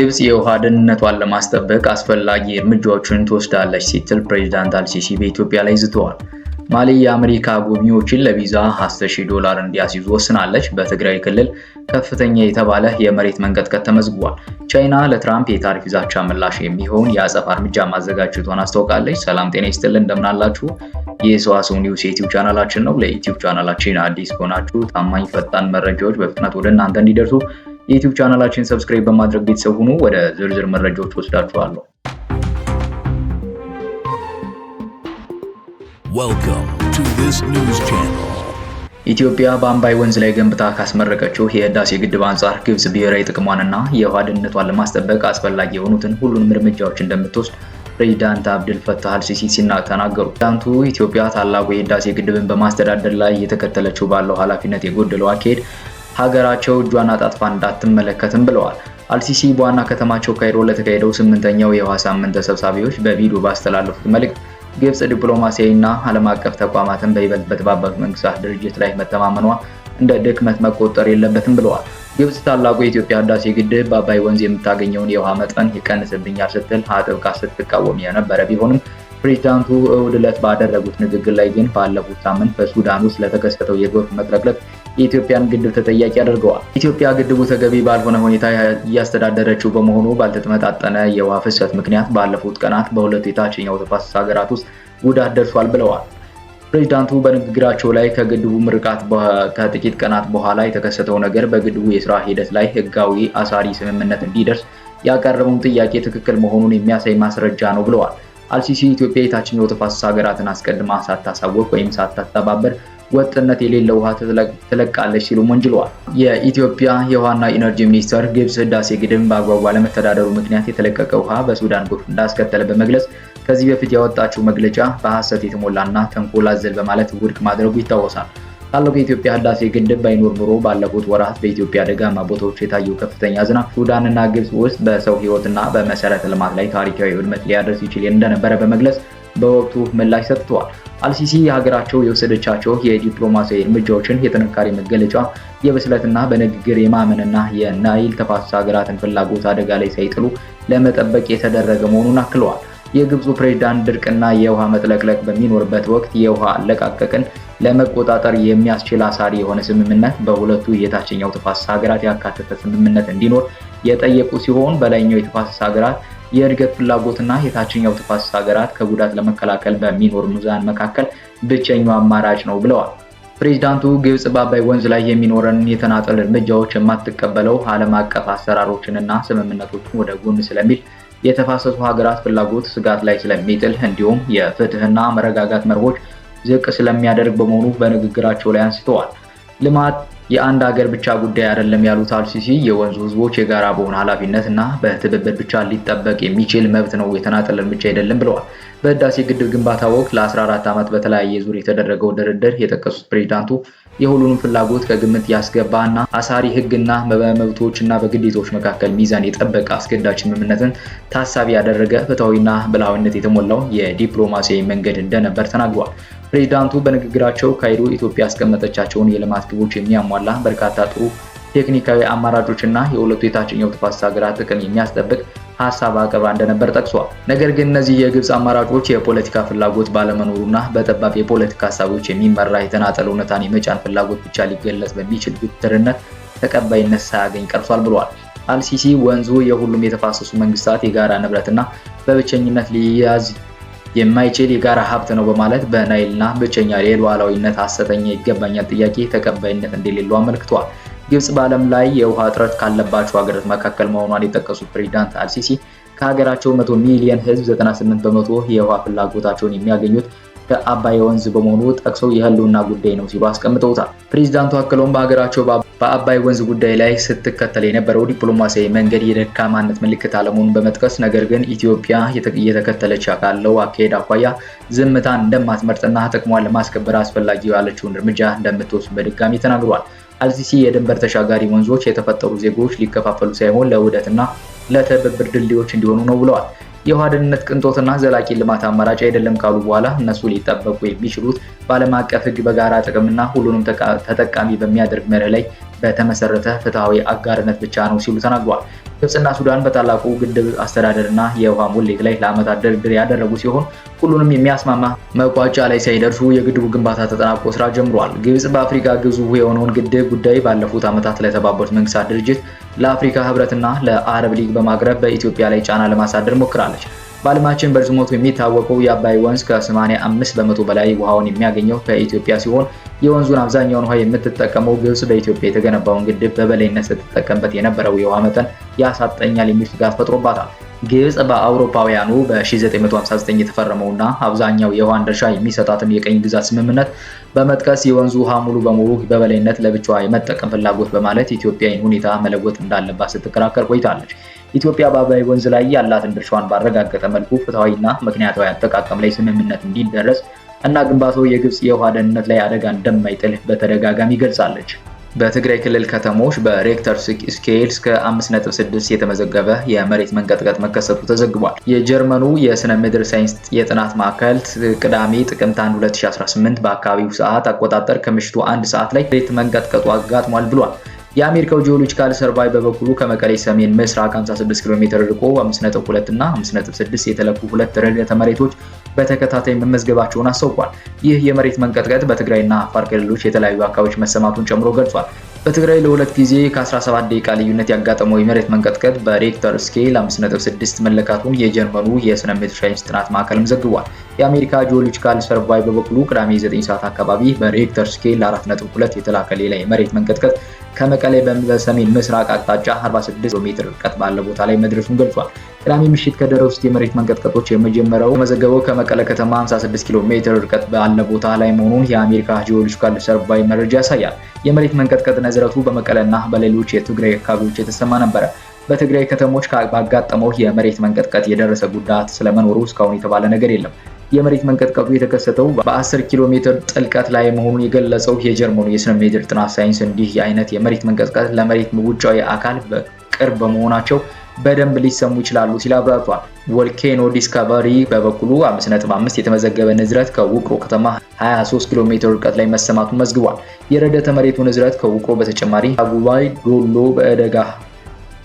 ግብጽ የውሃ ደህንነቷን ለማስጠበቅ አስፈላጊ እርምጃዎችን ትወስዳለች ሲል ፕሬዝዳንት አልሲሲ በኢትዮጵያ ላይ ዝተዋል። ማሊ የአሜሪካ ጎብኚዎችን ለቪዛ $10,000 እንዲያስይዙ ወስናለች። በትግራይ ክልል ከፍተኛ የተባለ የመሬት መንቀጥቀጥ ተመዝግቧል። ቻይና ለትራምፕ የታሪፍ ዛቻ ምላሽ የሚሆን የአጸፋ እርምጃ ማዘጋጀቷን አስታውቃለች። ሰላም ጤና ይስጥልን፣ እንደምን አላችሁ? ይህ ሰዋስው ኒውስ የዩቲዩብ ቻናላችን ነው። ለዩቲዩብ ቻናላችን አዲስ ከሆናችሁ ታማኝ ፈጣን መረጃዎች በፍጥነት ወደ እናንተ እንዲደርሱ የዩቲዩብ ቻናላችን ሰብስክራይብ በማድረግ ቤተሰብ ሁኑ። ወደ ዝርዝር መረጃዎች ወስዳችኋለሁ። Welcome to this news channel. ኢትዮጵያ በአምባይ ወንዝ ላይ ገንብታ ካስመረቀችው የህዳሴ ግድብ አንጻር ግብጽ ብሔራዊ ጥቅሟንና የውሃ ደህንነቷን ለማስጠበቅ አስፈላጊ የሆኑትን ሁሉንም እርምጃዎች እንደምትወስድ ፕሬዝዳንት አብዱል ፈታህ አልሲሲ ተናገሩ። ፕሬዝዳንቱ ኢትዮጵያ ታላቁ የህዳሴ ግድብን በማስተዳደር ላይ የተከተለችው ባለው ኃላፊነት የጎደለው አካሄድ ሀገራቸው እጇን አጣጥፋ እንዳትመለከትም ብለዋል። አልሲሲ በዋና ከተማቸው ካይሮ ለተካሄደው 8ኛው የውሃ ሳምንት ተሰብሳቢዎች በቪዲዮ ባስተላለፉት መልእክት ግብጽ ዲፕሎማሲያዊና ዓለም አቀፍ ተቋማትን በይበልጥ በተባበሩት መንግስታት ድርጅት ላይ መተማመኗ እንደ ድክመት መቆጠር የለበትም ብለዋል። ግብጽ ታላቁ የኢትዮጵያ ህዳሴ ግድብ በአባይ ወንዝ የምታገኘውን የውሃ መጠን ይቀንስብኛል ስትል አጥብቃ ስትቃወም የነበረ ቢሆንም ፕሬዝዳንቱ እሁድ ዕለት ባደረጉት ንግግር ላይ ግን ባለፉት ሳምንት በሱዳን ውስጥ ለተከሰተው የጎርፍ መጥለቅለቅ የኢትዮጵያን ግድብ ተጠያቂ አድርገዋል። ኢትዮጵያ ግድቡ ተገቢ ባልሆነ ሁኔታ እያስተዳደረችው በመሆኑ ባልተመጣጠነ የውሃ ፍሰት ምክንያት ባለፉት ቀናት በሁለቱ የታችኛው ተፋሰስ ሀገራት ውስጥ ጉዳት ደርሷል ብለዋል። ፕሬዝዳንቱ በንግግራቸው ላይ ከግድቡ ምርቃት ከጥቂት ቀናት በኋላ የተከሰተው ነገር በግድቡ የስራ ሂደት ላይ ህጋዊ አሳሪ ስምምነት እንዲደርስ ያቀረበውን ጥያቄ ትክክል መሆኑን የሚያሳይ ማስረጃ ነው ብለዋል። አልሲሲ ኢትዮጵያ የታችኛው ተፋሰስ ሀገራትን አስቀድማ ሳታሳውቅ ወይም ሳታስተባበር ወጥነት የሌለው ውሃ ትለቃለች ሲሉ ወንጅለዋል። የኢትዮጵያ የውሃና ኢነርጂ ሚኒስቴር ግብጽ ህዳሴ ግድብን በአግባቡ ባለመተዳደሩ ምክንያት የተለቀቀ ውሃ በሱዳን ጎርፍ እንዳስከተለ በመግለጽ ከዚህ በፊት ያወጣችው መግለጫ በሐሰት የተሞላና ተንኮል አዘል በማለት ውድቅ ማድረጉ ይታወሳል። ታላቁ የኢትዮጵያ ህዳሴ ግድብ ባይኖር ኖሮ ባለፉት ወራት በኢትዮጵያ ደጋማ ቦታዎች የታየው ከፍተኛ ዝናብ ሱዳንና ግብጽ ውስጥ በሰው ህይወትና በመሰረተ ልማት ላይ ታሪካዊ ውድመት ሊያደርስ ይችል እንደነበረ በመግለጽ በወቅቱ ምላሽ ሰጥተዋል። አልሲሲ የሀገራቸው የወሰደቻቸው የዲፕሎማሲያዊ እርምጃዎችን የጥንካሬ መገለጫ የብስለትና በንግግር የማመንና የናይል ተፋሰስ ሀገራትን ፍላጎት አደጋ ላይ ሳይጥሉ ለመጠበቅ የተደረገ መሆኑን አክለዋል። የግብፁ ፕሬዝዳንት ድርቅና የውሃ መጥለቅለቅ በሚኖርበት ወቅት የውሃ አለቃቀቅን ለመቆጣጠር የሚያስችል አሳሪ የሆነ ስምምነት በሁለቱ የታችኛው ተፋሰስ ሀገራት ያካተተ ስምምነት እንዲኖር የጠየቁ ሲሆን በላይኛው የተፋሰስ ሀገራት የእድገት ፍላጎትና የታችኛው ተፋሰስ ሀገራት ከጉዳት ለመከላከል በሚኖር ሚዛን መካከል ብቸኛው አማራጭ ነው ብለዋል። ፕሬዝዳንቱ ግብጽ በአባይ ወንዝ ላይ የሚኖረን የተናጠል እርምጃዎች የማትቀበለው ዓለም አቀፍ አሰራሮችንና ስምምነቶችን ወደ ጎን ስለሚል የተፋሰሱ ሀገራት ፍላጎት ስጋት ላይ ስለሚጥል እንዲሁም የፍትህና መረጋጋት መርሆች ዝቅ ስለሚያደርግ በመሆኑ በንግግራቸው ላይ አንስተዋል። ልማት የአንድ ሀገር ብቻ ጉዳይ አይደለም ያሉት አልሲሲ የወንዙ ህዝቦች የጋራ በሆነ ኃላፊነት እና በትብብር ብቻ ሊጠበቅ የሚችል መብት ነው፣ የተናጠል እርምጃ አይደለም ብለዋል። በህዳሴ ግድብ ግንባታ ወቅት ለ14 ዓመት በተለያየ ዙር የተደረገው ድርድር የጠቀሱት ፕሬዝዳንቱ የሁሉንም ፍላጎት ከግምት ያስገባና አሳሪ ህግና በመብቶችና በግዴታዎች መካከል ሚዛን የጠበቀ አስገዳጅ ስምምነትን ታሳቢ ያደረገ ፍትሐዊና ብልሃዊነት የተሞላው የዲፕሎማሲያዊ መንገድ እንደነበር ተናግረዋል። ፕሬዝዳንቱ በንግግራቸው ካይሮ ኢትዮጵያ ያስቀመጠቻቸውን የልማት ግቦች የሚያሟላ በርካታ ጥሩ ቴክኒካዊ አማራጮችና የሁለቱ የታችኛው ተፋሰስ ሀገራት ጥቅም የሚያስጠብቅ ሀሳብ አቅርባ እንደነበር ጠቅሷል። ነገር ግን እነዚህ የግብጽ አማራጮች የፖለቲካ ፍላጎት ባለመኖሩና በጠባብ የፖለቲካ ሀሳቦች የሚመራ የተናጠል እውነታን የመጫን ፍላጎት ብቻ ሊገለጽ በሚችል ግትርነት ተቀባይነት ሳያገኝ ቀርቷል ብለዋል። አልሲሲ ወንዙ የሁሉም የተፋሰሱ መንግስታት የጋራ ንብረትና በብቸኝነት ሊያዝ የማይችል የጋራ ሀብት ነው በማለት በናይልና ብቸኛ የሉዓላዊነት ሐሰተኛ ይገባኛል ጥያቄ ተቀባይነት እንደሌለው አመልክተዋል። ግብጽ በዓለም ላይ የውሃ እጥረት ካለባቸው ሀገራት መካከል መሆኗን የጠቀሱት ፕሬዝዳንት አልሲሲ ከሀገራቸው 100 ሚሊዮን ህዝብ 98 በመቶ የውሃ ፍላጎታቸውን የሚያገኙት ከአባይ ወንዝ በመሆኑ ጠቅሰው የህልውና ጉዳይ ነው ሲሉ አስቀምጠውታል። ፕሬዝዳንቱ አክለውም በሀገራቸው በአባይ ወንዝ ጉዳይ ላይ ስትከተል የነበረው ዲፕሎማሲያዊ መንገድ የደካማነት ምልክት አለመሆኑን በመጥቀስ ነገር ግን ኢትዮጵያ እየተከተለች ካለው አካሄድ አኳያ ዝምታን እንደማትመርጥና ጥቅሟን ለማስከበር አስፈላጊ ያለችውን እርምጃ እንደምትወስድ በድጋሚ ተናግሯል። አልሲሲ የድንበር ተሻጋሪ ወንዞች የተፈጠሩ ዜጎች ሊከፋፈሉ ሳይሆን ለውህደትና ለትብብር ድልድዮች እንዲሆኑ ነው ብለዋል። የውሃ ደህንነት ቅንጦትና ዘላቂ ልማት አማራጭ አይደለም ካሉ በኋላ እነሱ ሊጠበቁ የሚችሉት በዓለም አቀፍ ሕግ በጋራ ጥቅምና ሁሉንም ተጠቃሚ በሚያደርግ መርህ ላይ በተመሰረተ ፍትሃዊ አጋርነት ብቻ ነው ሲሉ ተናግረዋል። ግብጽና ሱዳን በታላቁ ግድብ አስተዳደርና የውሃ ሙሌት ላይ ለዓመታት ድርድር ያደረጉ ሲሆን ሁሉንም የሚያስማማ መቋጫ ላይ ሳይደርሱ የግድቡ ግንባታ ተጠናቆ ስራ ጀምሯል። ግብጽ በአፍሪካ ግዙፍ የሆነውን ግድብ ጉዳይ ባለፉት ዓመታት ለተባበሩት መንግስታት ድርጅት፣ ለአፍሪካ ህብረትና ለአረብ ሊግ በማቅረብ በኢትዮጵያ ላይ ጫና ለማሳደር ሞክራለች። በዓለማችን በርዝመቱ የሚታወቀው የአባይ ወንዝ ከ85 በመቶ በላይ ውሃውን የሚያገኘው ከኢትዮጵያ ሲሆን የወንዙን አብዛኛውን ውሃ የምትጠቀመው ግብጽ በኢትዮጵያ የተገነባውን ግድብ በበላይነት ስትጠቀምበት የነበረው የውሃ መጠን ያሳጠኛል የሚል ስጋት ፈጥሮባታል። ግብጽ በአውሮፓውያኑ በ1959 የተፈረመውና አብዛኛው የውሃን ድርሻ የሚሰጣትን የቀኝ ግዛት ስምምነት በመጥቀስ የወንዙ ውሃ ሙሉ በሙሉ በበላይነት ለብቻዋ የመጠቀም ፍላጎት በማለት ኢትዮጵያ ይህን ሁኔታ መለወጥ እንዳለባት ስትከራከር ቆይታለች። ኢትዮጵያ በአባይ ወንዝ ላይ ያላትን ድርሻዋን ባረጋገጠ መልኩ ፍትሃዊና ምክንያታዊ አጠቃቀም ላይ ስምምነት እንዲደረስ እና ግንባታው የግብጽ የውሃ ደህንነት ላይ አደጋ እንደማይጥል በተደጋጋሚ ገልጻለች። በትግራይ ክልል ከተሞች በሬክተር ስኬል እስከ 5.6 የተመዘገበ የመሬት መንቀጥቀጥ መከሰቱ ተዘግቧል። የጀርመኑ የስነ ምድር ሳይንስ የጥናት ማዕከል ቅዳሜ ጥቅምት 1 2018 በአካባቢው ሰዓት አቆጣጠር ከምሽቱ 1 ሰዓት ላይ መሬት መንቀጥቀጡ አጋጥሟል ብሏል። የአሜሪካው ጂኦሎጂካል ሰርቫይ በበኩሉ ከመቀሌ ሰሜን ምስራቅ 56 ኪሎ ሜትር ርቆ 5.2 እና 5.6 የተለኩ ሁለት ርዕደ መሬቶች በተከታታይ መመዝገባቸውን አስታውቋል። ይህ የመሬት መንቀጥቀጥ በትግራይና አፋር ክልሎች የተለያዩ አካባቢዎች መሰማቱን ጨምሮ ገልጿል። በትግራይ ለሁለት ጊዜ ከ17 ደቂቃ ልዩነት ያጋጠመው የመሬት መንቀጥቀጥ በሬክተር ስኬል 5.6 መለካቱን የጀርመኑ የስነ ምድር ሳይንስ ጥናት ማዕከልም ዘግቧል። የአሜሪካ ጂኦሎጂካል ሰርቫይ በበኩሉ ቅዳሜ 9 ሰዓት አካባቢ በሬክተር ስኬል 4.2 የተላከ ሌላ የመሬት መንቀጥቀጥ ከመቀሌ በሰሜን ምስራቅ አቅጣጫ 46 ኪሎ ሜትር ርቀት ባለ ቦታ ላይ መድረሱን ገልጿል። ቅዳሜ ምሽት ከደረሱት የመሬት መንቀጥቀጦች የመጀመሪያው የተመዘገበው ከመቀለ ከተማ 56 ኪሎ ሜትር ርቀት ባለ ቦታ ላይ መሆኑን የአሜሪካ ጂኦሎጂካል ሰርቫይ መረጃ ያሳያል። የመሬት መንቀጥቀጥ ነዝረቱ በመቀለና በሌሎች የትግራይ አካባቢዎች የተሰማ ነበረ። በትግራይ ከተሞች ባጋጠመው የመሬት መንቀጥቀጥ የደረሰ ጉዳት ስለመኖሩ እስካሁን የተባለ ነገር የለም። የመሬት መንቀጥቀጡ የተከሰተው በ10 ኪሎ ሜትር ጥልቀት ላይ መሆኑን የገለጸው የጀርመኑ የስነ ምድር ጥናት ሳይንስ እንዲህ አይነት የመሬት መንቀጥቀጥ ለመሬት ውጫዊ አካል በቅርብ በመሆናቸው በደንብ ሊሰሙ ይችላሉ ሲል አብራርቷል። ቮልኬኖ ዲስከቨሪ በበኩሉ 5.5 የተመዘገበ ንዝረት ከውቅሮ ከተማ 23 ኪሎ ሜትር ርቀት ላይ መሰማቱን መዝግቧል። የርዕደ መሬቱ ንዝረት ከውቅሮ በተጨማሪ አጉባይ፣ ዶሎ፣ በዕደጋ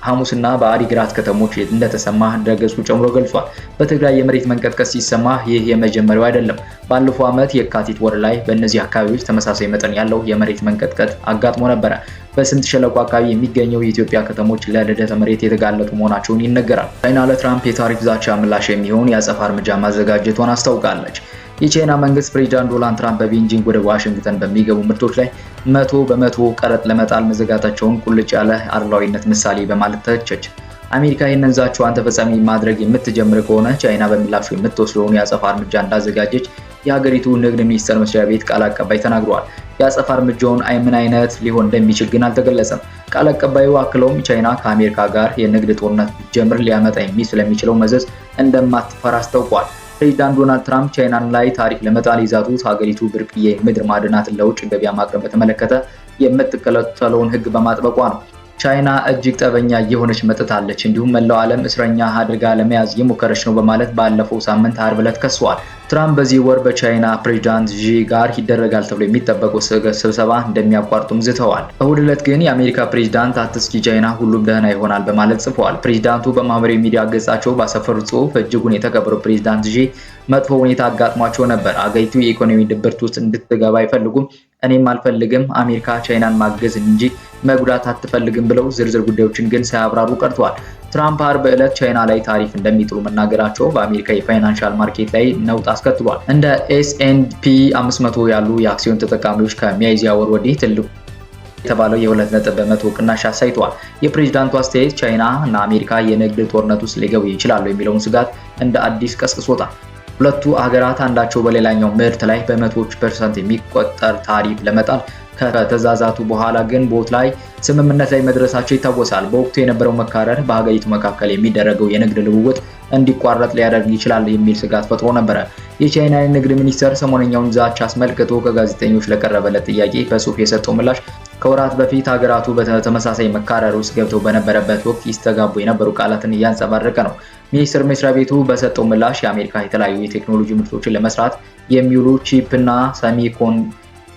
ሐሙስና በአዲግራት ከተሞች እንደተሰማ ድረገጹ ጨምሮ ገልጿል። በትግራይ የመሬት መንቀጥቀጥ ሲሰማ ይህ የመጀመሪያው አይደለም። ባለፈው ዓመት የካቲት ወር ላይ በእነዚህ አካባቢዎች ተመሳሳይ መጠን ያለው የመሬት መንቀጥቀጥ አጋጥሞ ነበረ። በስምጥ ሸለቆ አካባቢ የሚገኘው የኢትዮጵያ ከተሞች ለርዕደ መሬት የተጋለጡ መሆናቸውን ይነገራል። ቻይና ለትራምፕ የታሪፍ ዛቻ ምላሽ የሚሆን የአጸፋ እርምጃ ማዘጋጀቷን አስታውቃለች። የቻይና መንግስት ፕሬዝዳንት ዶናልድ ትራምፕ በቤጂንግ ወደ ዋሽንግተን በሚገቡ ምርቶች ላይ 100% ቀረጥ ለመጣል መዘጋታቸውን ቁልጭ ያለ አድሏዊነት ምሳሌ በማለት ተቸች። አሜሪካ ይህንን ዛቻዋን ተፈጻሚ ማድረግ የምትጀምር ከሆነ ቻይና በምላሹ የምትወስደውን የአጸፋ እርምጃ እንዳዘጋጀች የሀገሪቱ ንግድ ሚኒስቴር መስሪያ ቤት ቃል አቀባይ ተናግረዋል። የአጸፋ እርምጃውን ምን አይነት ሊሆን እንደሚችል ግን አልተገለጸም። ቃል አቀባዩ አክለውም ቻይና ከአሜሪካ ጋር የንግድ ጦርነት ጀምር ሊያመጣ ስለሚችለው መዘዝ እንደማትፈራ አስታውቋል። ፕሬዝዳንት ዶናልድ ትራምፕ ቻይናን ላይ ታሪፍ ለመጣል የዛቱት ሀገሪቱ ብርቅዬ ምድር ማዕድናትን ለውጭ ገበያ ማቅረብ በተመለከተ የምትከተለውን ሕግ በማጥበቋ ነው። ቻይና እጅግ ጠበኛ እየሆነች መጥታለች፣ እንዲሁም መላው ዓለም እስረኛ አድርጋ ለመያዝ የሞከረች ነው በማለት ባለፈው ሳምንት ዓርብ ዕለት ከሰዋል። ትራምፕ በዚህ ወር በቻይና ፕሬዝዳንት ዢ ጋር ይደረጋል ተብሎ የሚጠበቀው ስብሰባ እንደሚያቋርጡም ዝተዋል። እሁድ ዕለት ግን የአሜሪካ ፕሬዝዳንት አትስኪ ቻይና ሁሉም ደህና ይሆናል በማለት ጽፈዋል። ፕሬዝዳንቱ በማህበራዊ ሚዲያ ገጻቸው ባሰፈሩት ጽሑፍ እጅጉን የተከበረው ፕሬዝዳንት ዢ መጥፎ ሁኔታ አጋጥሟቸው ነበር። አገሪቱ የኢኮኖሚ ድብርት ውስጥ እንድትገባ አይፈልጉም። እኔም አልፈልግም። አሜሪካ ቻይናን ማገዝ እንጂ መጉዳት አትፈልግም ብለው ዝርዝር ጉዳዮችን ግን ሳያብራሩ ቀርተዋል። ትራምፕ ዓርብ ዕለት ቻይና ላይ ታሪፍ እንደሚጥሉ መናገራቸው በአሜሪካ የፋይናንሻል ማርኬት ላይ ነውጥ አስከትሏል። እንደ S&P 500 ያሉ የአክሲዮን ተጠቃሚዎች ከሚያዝያ ወር ወዲህ ትልቁ የተባለው የ2 በመቶ ቅናሽ አሳይተዋል። የፕሬዝዳንቱ አስተያየት ቻይና እና አሜሪካ የንግድ ጦርነት ውስጥ ሊገቡ ይችላሉ የሚለውን ስጋት እንደ አዲስ ቀስቅሶታል። ሁለቱ ሀገራት አንዳቸው በሌላኛው ምርት ላይ በመቶዎች % የሚቆጠር ታሪፍ ለመጣል ከተዛዛቱ በኋላ ግንቦት ላይ ስምምነት ላይ መድረሳቸው ይታወሳል። በወቅቱ የነበረው መካረር በሀገሪቱ መካከል የሚደረገው የንግድ ልውውጥ እንዲቋረጥ ሊያደርግ ይችላል የሚል ስጋት ፈጥሮ ነበረ። የቻይና የንግድ ሚኒስቴር ሰሞነኛውን ዛቻ አስመልክቶ ከጋዜጠኞች ለቀረበለት ጥያቄ በጽሑፍ የሰጠው ምላሽ ከወራት በፊት ሀገራቱ በተመሳሳይ መካረር ውስጥ ገብተው በነበረበት ወቅት ይስተጋቡ የነበሩ ቃላትን እያንጸባረቀ ነው። ሚኒስቴር መስሪያ ቤቱ በሰጠው ምላሽ የአሜሪካ የተለያዩ የቴክኖሎጂ ምርቶችን ለመስራት የሚውሉ ቺፕ እና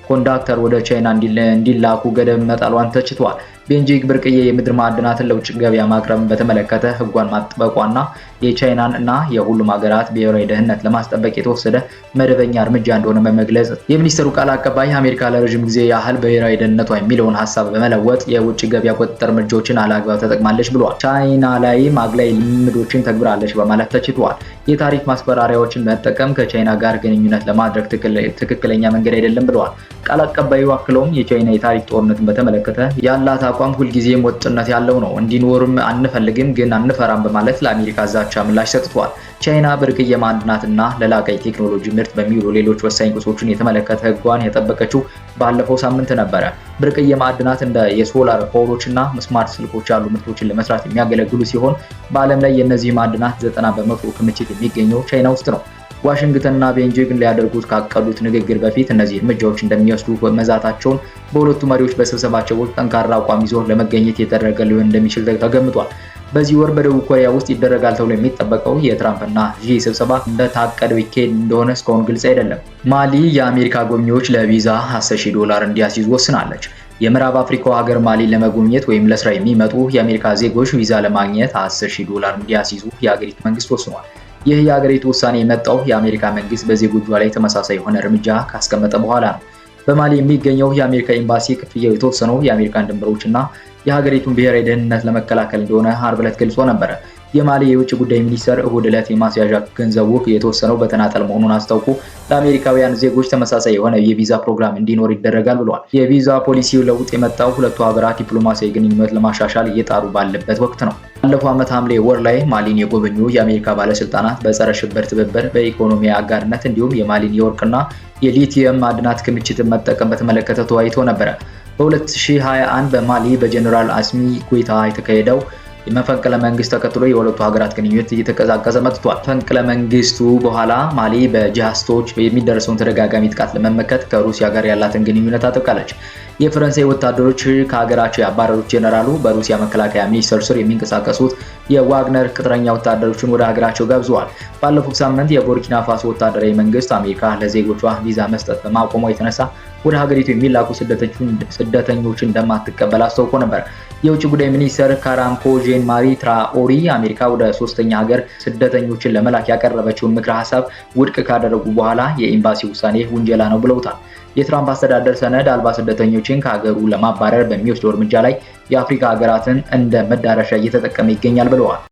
ኮንዳክተር ወደ ቻይና እንዲላኩ ገደብ መጣሏን ተችቷል። ቤጂንግ ብርቅዬ የምድር ማዕድናትን ለውጭ ገበያ ማቅረብን በተመለከተ ሕጓን ማጥበቋና የቻይናን እና የሁሉም ሀገራት ብሔራዊ ደህንነት ለማስጠበቅ የተወሰደ መደበኛ እርምጃ እንደሆነ በመግለጽ የሚኒስትሩ ቃል አቀባይ አሜሪካ ለረጅም ጊዜ ያህል ብሔራዊ ደህንነቷ የሚለውን ሀሳብ በመለወጥ የውጭ ገበያ ቁጥጥር እርምጃዎችን አላግባብ ተጠቅማለች ብሏል። ቻይና ላይ አግላይ ልምምዶችን ተግብራለች በማለት ተችቷል። የታሪፍ ማስፈራሪያዎችን መጠቀም ከቻይና ጋር ግንኙነት ለማድረግ ትክክለኛ መንገድ አይደለም ብለዋል። ቃል አቀባዩ አክለውም የቻይና የታሪፍ ጦርነትን በተመለከተ ያላት አቋም ሁልጊዜም ወጥነት ያለው ነው፣ እንዲኖርም አንፈልግም ግን አንፈራም በማለት ለአሜሪካ ዛቻ ምላሽ ሰጥቷል። ቻይና ብርቅዬ ማዕድናትና ለላቀ ቴክኖሎጂ ምርት በሚውሉ ሌሎች ወሳኝ ቁሶችን የተመለከተ ሕጓን የጠበቀችው ባለፈው ሳምንት ነበረ። ብርቅዬ ማዕድናት እንደ የሶላር ፓውሎችና ስማርት ስልኮች ያሉ ምርቶችን ለመስራት የሚያገለግሉ ሲሆን በዓለም ላይ የእነዚህ ማዕድናት 90% ክምችት የሚገኘው ቻይና ውስጥ ነው። ዋሽንግተንና ቤጂንግ ሊያደርጉት ካቀዱት ንግግር በፊት እነዚህ እርምጃዎች እንደሚወስዱ መዛታቸውን በሁለቱ መሪዎች በስብሰባቸው ወቅት ጠንካራ አቋም ይዞ ለመገኘት የተደረገ ሊሆን እንደሚችል ተገምቷል። በዚህ ወር በደቡብ ኮሪያ ውስጥ ይደረጋል ተብሎ የሚጠበቀው የትራምፕና ዢ ስብሰባ እንደታቀደው ይካሄድ እንደሆነ እስካሁን ግልጽ አይደለም። ማሊ የአሜሪካ ጎብኚዎች ለቪዛ $10,000 እንዲያስይዙ ወስናለች። የምዕራብ አፍሪካው ሀገር ማሊ ለመጎብኘት ወይም ለስራ የሚመጡ የአሜሪካ ዜጎች ቪዛ ለማግኘት $10,000 እንዲያስይዙ የሀገሪቱ መንግስት ወስኗል። ይህ የሀገሪቱ ውሳኔ የመጣው የአሜሪካ መንግስት በዜጎቿ ላይ ተመሳሳይ የሆነ እርምጃ ካስቀመጠ በኋላ ነው። በማሊ የሚገኘው የአሜሪካ ኤምባሲ ክፍያው የተወሰነው የአሜሪካን ድንበሮችና የሀገሪቱን ብሔራዊ ደህንነት ለመከላከል እንደሆነ ዓርብ ዕለት ገልጾ ነበር። የማሊ የውጭ ጉዳይ ሚኒስቴር እሁድ ዕለት የማስያዣ ገንዘቡ የተወሰነው በተናጠል መሆኑን አስታውቆ ለአሜሪካውያን ዜጎች ተመሳሳይ የሆነ የቪዛ ፕሮግራም እንዲኖር ይደረጋል ብሏል። የቪዛ ፖሊሲው ለውጥ የመጣው ሁለቱ ሀገራት ዲፕሎማሲያዊ ግንኙነት ለማሻሻል እየጣሩ ባለበት ወቅት ነው። ባለፈው ዓመት ሐምሌ ወር ላይ ማሊን የጎበኙ የአሜሪካ ባለስልጣናት በጸረ ሽብር ትብብር፣ በኢኮኖሚ አጋርነት እንዲሁም የማሊን የወርቅና የሊቲየም ማዕድናት ክምችትን መጠቀም በተመለከተ ተወያይቶ ነበረ። በ2021 በማሊ በጀነራል አስሚ ጎይታ የተካሄደው የመፈንቅለ መንግስት ተከትሎ የሁለቱ ሀገራት ግንኙነት እየተቀዛቀዘ መጥቷል። መፈንቅለ መንግስቱ በኋላ ማሊ በጂሃዲስቶች የሚደርሰውን ተደጋጋሚ ጥቃት ለመመከት ከሩሲያ ጋር ያላትን ግንኙነት አጥብቃለች። የፈረንሳይ ወታደሮች ከሀገራቸው ያባረሩት ጄኔራሉ በሩሲያ መከላከያ ሚኒስቴር ስር የሚንቀሳቀሱት የዋግነር ቅጥረኛ ወታደሮችን ወደ ሀገራቸው ጋብዘዋል። ባለፉት ሳምንት የቡርኪና ፋሶ ወታደራዊ መንግስት አሜሪካ ለዜጎቿ ቪዛ መስጠት በማቆሟ የተነሳ ወደ ሀገሪቱ የሚላኩ ስደተኞችን እንደማትቀበል አስታውቆ ነበር። የውጭ ጉዳይ ሚኒስትር ካራምኮ ጄን ማሪ ትራኦሪ አሜሪካ ወደ ሶስተኛ ሀገር ስደተኞችን ለመላክ ያቀረበችውን ምክረ ሀሳብ ውድቅ ካደረጉ በኋላ የኤምባሲ ውሳኔ ውንጀላ ነው ብለውታል። የትራምፕ አስተዳደር ሰነድ አልባ ስደተኞችን ከሀገሩ ለማባረር በሚወስደው እርምጃ ላይ የአፍሪካ ሀገራትን እንደ መዳረሻ እየተጠቀመ ይገኛል ብለዋል።